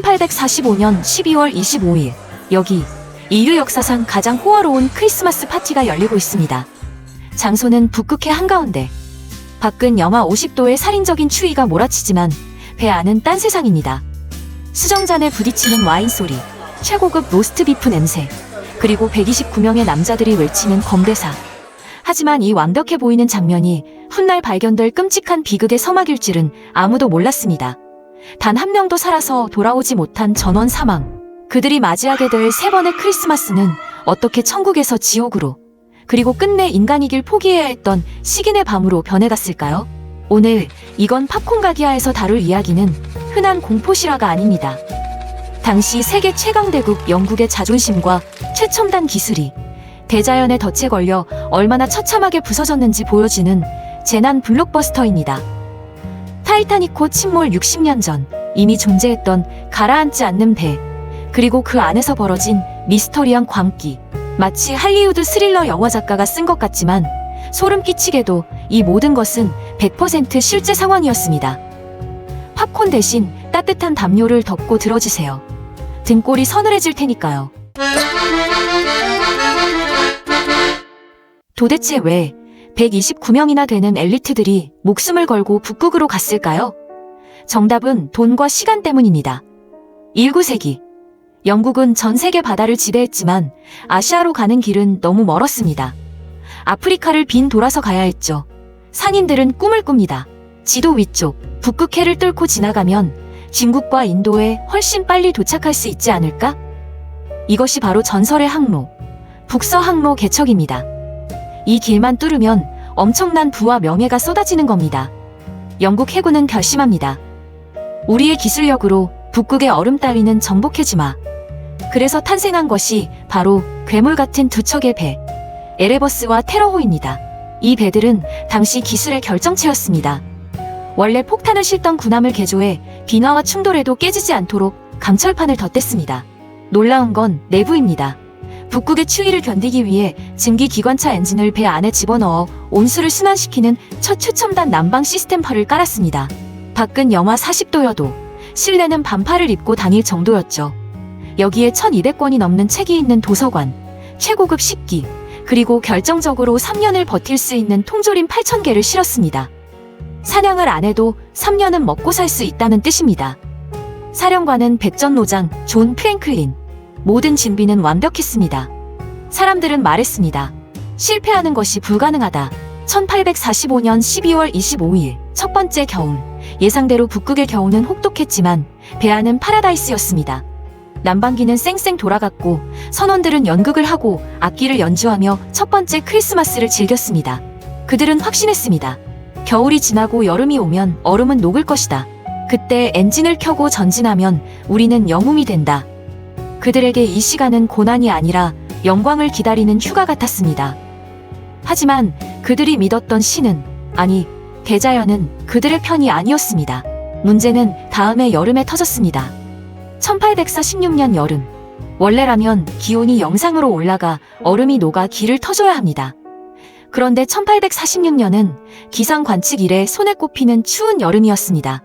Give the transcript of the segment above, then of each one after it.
1845년 12월 25일, 여기 인류 역사상 가장 호화로운 크리스마스 파티가 열리고 있습니다. 장소는 북극해 한가운데. 밖은 영하 50도의 살인적인 추위가 몰아치지만 배 안은 딴 세상입니다. 수정잔에 부딪히는 와인 소리, 최고급 로스트비프 냄새, 그리고 129명의 남자들이 외치는 검대사. 하지만 이 완벽해 보이는 장면이 훗날 발견될 끔찍한 비극의 서막일 줄은 아무도 몰랐습니다. 단 한 명도 살아서 돌아오지 못한 전원 사망. 그들이 맞이하게 될 세 번의 크리스마스는 어떻게 천국에서 지옥으로, 그리고 끝내 인간이길 포기해야 했던 식인의 밤으로 변해갔을까요? 오늘 이건 팝콘 가기야에서 다룰 이야기는 흔한 공포 실화가 아닙니다. 당시 세계 최강대국 영국의 자존심과 최첨단 기술이 대자연의 덫에 걸려 얼마나 처참하게 부서졌는지 보여주는 재난 블록버스터입니다. 타이타닉호 침몰 60년 전 이미 존재했던 가라앉지 않는 배, 그리고 그 안에서 벌어진 미스터리한 광기. 마치 할리우드 스릴러 영화 작가가 쓴 것 같지만 소름 끼치게도 이 모든 것은 100% 실제 상황이었습니다. 팝콘 대신 따뜻한 담요를 덮고 들어주세요. 등골이 서늘해질 테니까요. 도대체 왜 129명이나 되는 엘리트들이 목숨을 걸고 북극으로 갔을까요? 정답은 돈과 시간 때문입니다. 19세기. 영국은 전 세계 바다를 지배했지만 아시아로 가는 길은 너무 멀었습니다. 아프리카를 빈 돌아서 가야 했죠. 상인들은 꿈을 꿉니다. 지도 위쪽 북극해를 뚫고 지나가면 중국과 인도에 훨씬 빨리 도착할 수 있지 않을까? 이것이 바로 전설의 항로, 북서항로 개척입니다. 이 길만 뚫으면 엄청난 부와 명예가 쏟아지는 겁니다. 영국 해군은 결심합니다. 우리의 기술력으로 북극의 얼음 따위는 정복해주마. 그래서 탄생한 것이 바로 괴물 같은 두 척의 배, 에레버스와 테러호입니다. 이 배들은 당시 기술의 결정체였습니다. 원래 폭탄을 싣던 군함을 개조해 빙하와 충돌해도 깨지지 않도록 강철판을 덧댔습니다. 놀라운 건 내부입니다. 북극의 추위를 견디기 위해 증기 기관차 엔진을 배 안에 집어넣어 온수를 순환시키는 첫 최첨단 난방 시스템파를 깔았습니다. 밖은 영하 40도여도 실내는 반팔을 입고 다닐 정도였죠. 여기에 1200권이 넘는 책이 있는 도서관, 최고급 식기, 그리고 결정적으로 3년을 버틸 수 있는 통조림 8000개를 실었습니다. 사냥을 안 해도 3년은 먹고 살 수 있다는 뜻입니다. 사령관은 백전노장 존 프랭클린. 모든 준비는 완벽했습니다. 사람들은 말했습니다. 실패하는 것이 불가능하다. 1845년 12월 25일 첫 번째 겨울. 예상대로 북극의 겨울은 혹독했지만 배 안은 파라다이스였습니다. 난방기는 쌩쌩 돌아갔고 선원들은 연극을 하고 악기를 연주하며 첫 번째 크리스마스를 즐겼습니다. 그들은 확신했습니다. 겨울이 지나고 여름이 오면 얼음은 녹을 것이다. 그때 엔진을 켜고 전진하면 우리는 영웅이 된다. 그들에게 이 시간은 고난이 아니라 영광을 기다리는 휴가 같았습니다. 하지만 그들이 믿었던 신은, 아니, 대자연은 그들의 편이 아니었습니다. 문제는 다음해 여름에 터졌습니다. 1846년 여름. 원래라면 기온이 영상으로 올라가 얼음이 녹아 길을 터줘야 합니다. 그런데 1846년은 기상 관측 이래 손에 꼽히는 추운 여름이었습니다.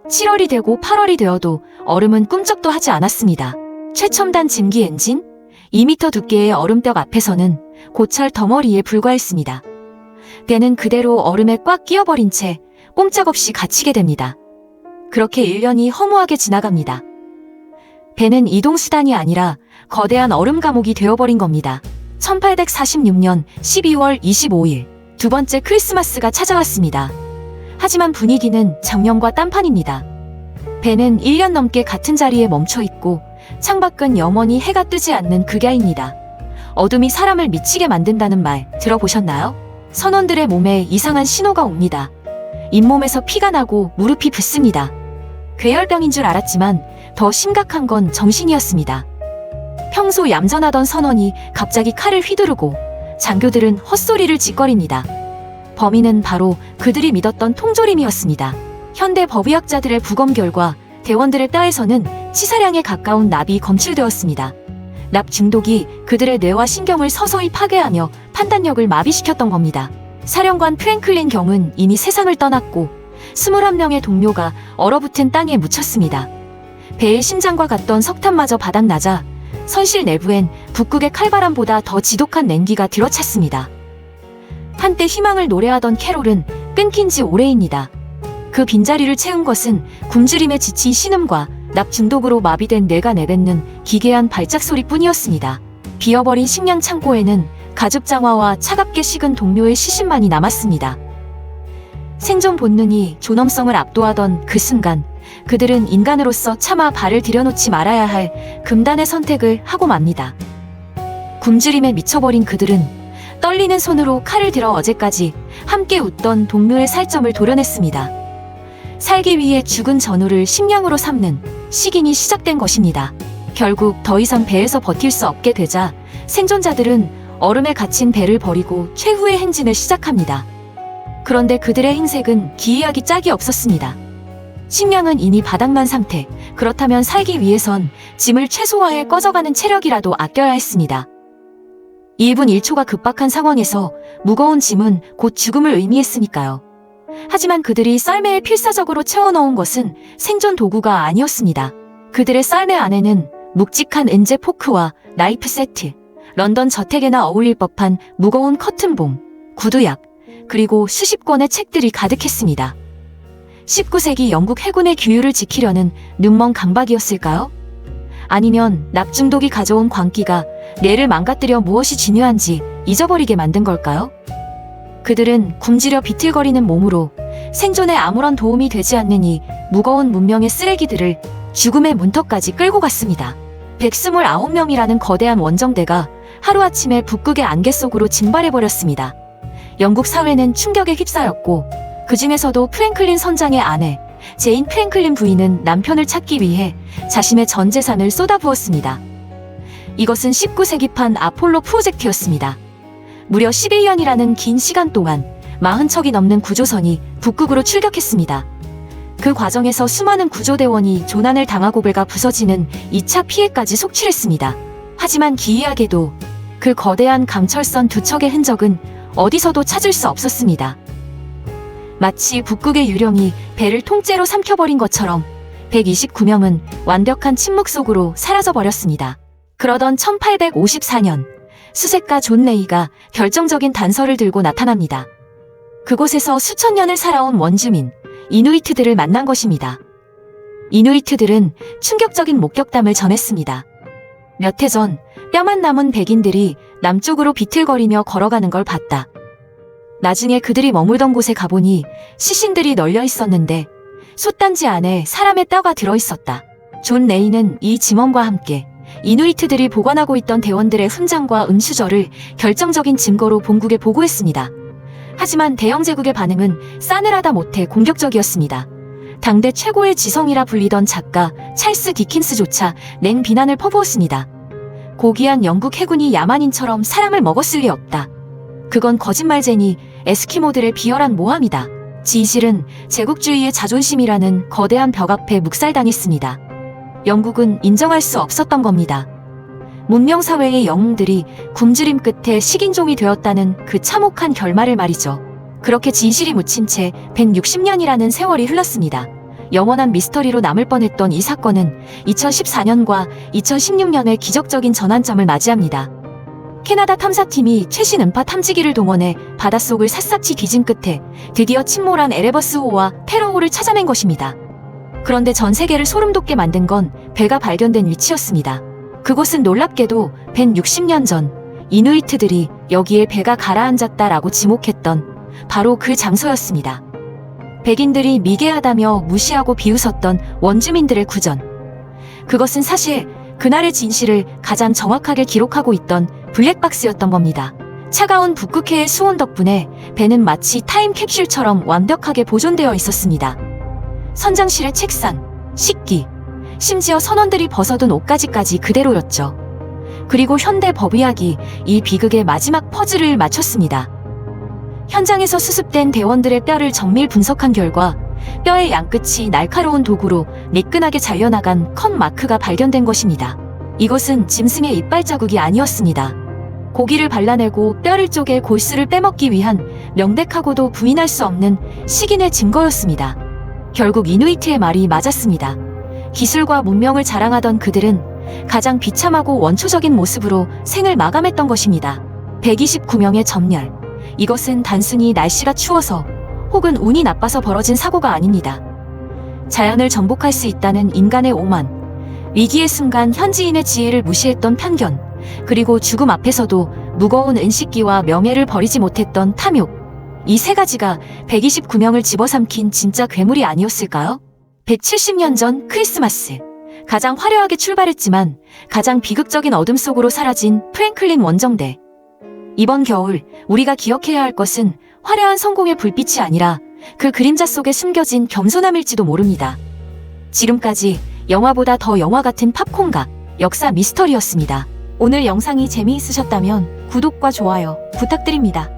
7월이 되고 8월이 되어도 얼음은 꿈쩍도 하지 않았습니다. 최첨단 증기 엔진? 2m 두께의 얼음벽 앞에서는 고철 덩어리에 불과했습니다. 배는 그대로 얼음에 꽉 끼어버린 채 꼼짝없이 갇히게 됩니다. 그렇게 1년이 허무하게 지나갑니다. 배는 이동수단이 아니라 거대한 얼음 감옥이 되어버린 겁니다. 1846년 12월 25일 두 번째 크리스마스가 찾아왔습니다. 하지만 분위기는 작년과 딴판입니다. 배는 1년 넘게 같은 자리에 멈춰있고 창밖은 영원히 해가 뜨지 않는 극야입니다. 어둠이 사람을 미치게 만든다는 말 들어보셨나요? 선원들의 몸에 이상한 신호가 옵니다. 잇몸에서 피가 나고 무릎이 붓습니다. 괴혈병인 줄 알았지만 더 심각한 건 정신이었습니다. 평소 얌전하던 선원이 갑자기 칼을 휘두르고 장교들은 헛소리를 짓거립니다. 범인은 바로 그들이 믿었던 통조림이었습니다. 현대 법의학자들의 부검 결과 대원들의 뼈에서는 치사량에 가까운 납이 검출되었습니다. 납 중독이 그들의 뇌와 신경을 서서히 파괴하며 판단력을 마비시켰던 겁니다. 사령관 프랭클린 경은 이미 세상을 떠났고 21명의 동료가 얼어붙은 땅에 묻혔습니다. 배의 심장과 같던 석탄마저 바닥나자 선실 내부엔 북극의 칼바람보다 더 지독한 냉기가 들어찼습니다. 한때 희망을 노래하던 캐롤은 끊긴 지 오래입니다. 그 빈자리를 채운 것은 굶주림에 지친 신음과 납 중독으로 마비된 뇌가 내뱉는 기괴한 발작 소리뿐이었습니다. 비어버린 식량 창고에는 가죽 장화와 차갑게 식은 동료의 시신만이 남았습니다. 생존 본능이 존엄성을 압도하던 그 순간 그들은 인간으로서 차마 발을 들여놓지 말아야 할 금단의 선택을 하고 맙니다. 굶주림에 미쳐버린 그들은 떨리는 손으로 칼을 들어 어제까지 함께 웃던 동료의 살점을 도려냈습니다. 살기 위해 죽은 전우를 식량으로 삼는 식인이 시작된 것입니다. 결국 더 이상 배에서 버틸 수 없게 되자 생존자들은 얼음에 갇힌 배를 버리고 최후의 행진을 시작합니다. 그런데 그들의 행색은 기이하기 짝이 없었습니다. 식량은 이미 바닥난 상태, 그렇다면 살기 위해선 짐을 최소화해 꺼져가는 체력이라도 아껴야 했습니다. 1분 1초가 급박한 상황에서 무거운 짐은 곧 죽음을 의미했으니까요. 하지만 그들이 썰매에 필사적으로 채워넣은 것은 생존 도구가 아니었습니다. 그들의 썰매 안에는 묵직한 은재 포크와 나이프 세트, 런던 저택에나 어울릴 법한 무거운 커튼봉, 구두약, 그리고 수십 권의 책들이 가득했습니다. 19세기 영국 해군의 규율을 지키려는 눈먼 강박이었을까요? 아니면 납중독이 가져온 광기가 뇌를 망가뜨려 무엇이 중요한지 잊어버리게 만든 걸까요? 그들은 굶주려 비틀거리는 몸으로 생존에 아무런 도움이 되지 않는 이 무거운 문명의 쓰레기들을 죽음의 문턱까지 끌고 갔습니다. 129명이라는 거대한 원정대가 하루아침에 북극의 안개 속으로 증발해버렸습니다. 영국 사회는 충격에 휩싸였고 그 중에서도 프랭클린 선장의 아내 제인 프랭클린 부인은 남편을 찾기 위해 자신의 전 재산을 쏟아부었습니다. 이것은 19세기판 아폴로 프로젝트였습니다. 무려 11년이라는 긴 시간 동안 40척이 넘는 구조선이 북극으로 출격했습니다. 그 과정에서 수많은 구조대원이 조난을 당하고 배가 부서지는 2차 피해까지 속출했습니다. 하지만 기이하게도 그 거대한 강철선 두 척의 흔적은 어디서도 찾을 수 없었습니다. 마치 북극의 유령이 배를 통째로 삼켜버린 것처럼 129명은 완벽한 침묵 속으로 사라져버렸습니다. 그러던 1854년 수색가 존 레이가 결정적인 단서를 들고 나타납니다. 그곳에서 수천 년을 살아온 원주민 이누이트들을 만난 것입니다. 이누이트들은 충격적인 목격담을 전했습니다. 몇 해 전 뼈만 남은 백인들이 남쪽으로 비틀거리며 걸어가는 걸 봤다. 나중에 그들이 머물던 곳에 가보니 시신들이 널려 있었는데 솥단지 안에 사람의 뼈가 들어있었다. 존 레이는 이 증언과 함께 이누이트들이 보관하고 있던 대원들의 훈장과 음수저를 결정적인 증거로 본국에 보고했습니다. 하지만 대영 제국의 반응은 싸늘하다 못해 공격적이었습니다. 당대 최고의 지성이라 불리던 작가 찰스 디킨스조차 냉 비난을 퍼부었습니다. 고귀한 영국 해군이 야만인처럼 사람을 먹었을 리 없다. 그건 거짓말쟁이 에스키모들의 비열한 모함이다. 진실은 제국주의의 자존심이라는 거대한 벽 앞에 묵살당했습니다. 영국은 인정할 수 없었던 겁니다. 문명사회의 영웅들이 굶주림 끝에 식인종이 되었다는 그 참혹한 결말을 말이죠. 그렇게 진실이 묻힌 채 160년이라는 세월이 흘렀습니다. 영원한 미스터리로 남을 뻔했던 이 사건은 2014년과 2016년의 기적적인 전환점을 맞이합니다. 캐나다 탐사팀이 최신 음파 탐지기를 동원해 바닷속을 샅샅이 뒤진 끝에 드디어 침몰한 에레버스호와 페로호를 찾아낸 것입니다. 그런데 전 세계를 소름돋게 만든 건 배가 발견된 위치였습니다. 그곳은 놀랍게도 160년 전 이누이트들이 여기에 배가 가라앉았다라고 지목했던 바로 그 장소였습니다. 백인들이 미개하다며 무시하고 비웃었던 원주민들의 구전. 그것은 사실 그날의 진실을 가장 정확하게 기록하고 있던 블랙박스였던 겁니다. 차가운 북극해의 수온 덕분에 배는 마치 타임캡슐처럼 완벽하게 보존되어 있었습니다. 선장실의 책상, 식기, 심지어 선원들이 벗어둔 옷가지까지 그대로였죠. 그리고 현대 법의학이 이 비극의 마지막 퍼즐을 맞췄습니다. 현장에서 수습된 대원들의 뼈를 정밀 분석한 결과 뼈의 양끝이 날카로운 도구로 매끈하게 잘려나간 컷 마크가 발견된 것입니다. 이것은 짐승의 이빨 자국이 아니었습니다. 고기를 발라내고 뼈를 쪼개 골수를 빼먹기 위한 명백하고도 부인할 수 없는 식인의 증거였습니다. 결국 이누이트의 말이 맞았습니다. 기술과 문명을 자랑하던 그들은 가장 비참하고 원초적인 모습으로 생을 마감했던 것입니다. 129명의 점멸. 이것은 단순히 날씨가 추워서 혹은 운이 나빠서 벌어진 사고가 아닙니다. 자연을 정복할 수 있다는 인간의 오만, 위기의 순간 현지인의 지혜를 무시했던 편견, 그리고 죽음 앞에서도 무거운 은식기와 명예를 버리지 못했던 탐욕. 이 세 가지가 129명을 집어삼킨 진짜 괴물이 아니었을까요? 170년 전 크리스마스. 가장 화려하게 출발했지만 가장 비극적인 어둠 속으로 사라진 프랭클린 원정대. 이번 겨울 우리가 기억해야 할 것은 화려한 성공의 불빛이 아니라 그 그림자 속에 숨겨진 겸손함일지도 모릅니다. 지금까지 영화보다 더 영화 같은 팝콘각 역사 미스터리였습니다. 오늘 영상이 재미있으셨다면 구독과 좋아요 부탁드립니다.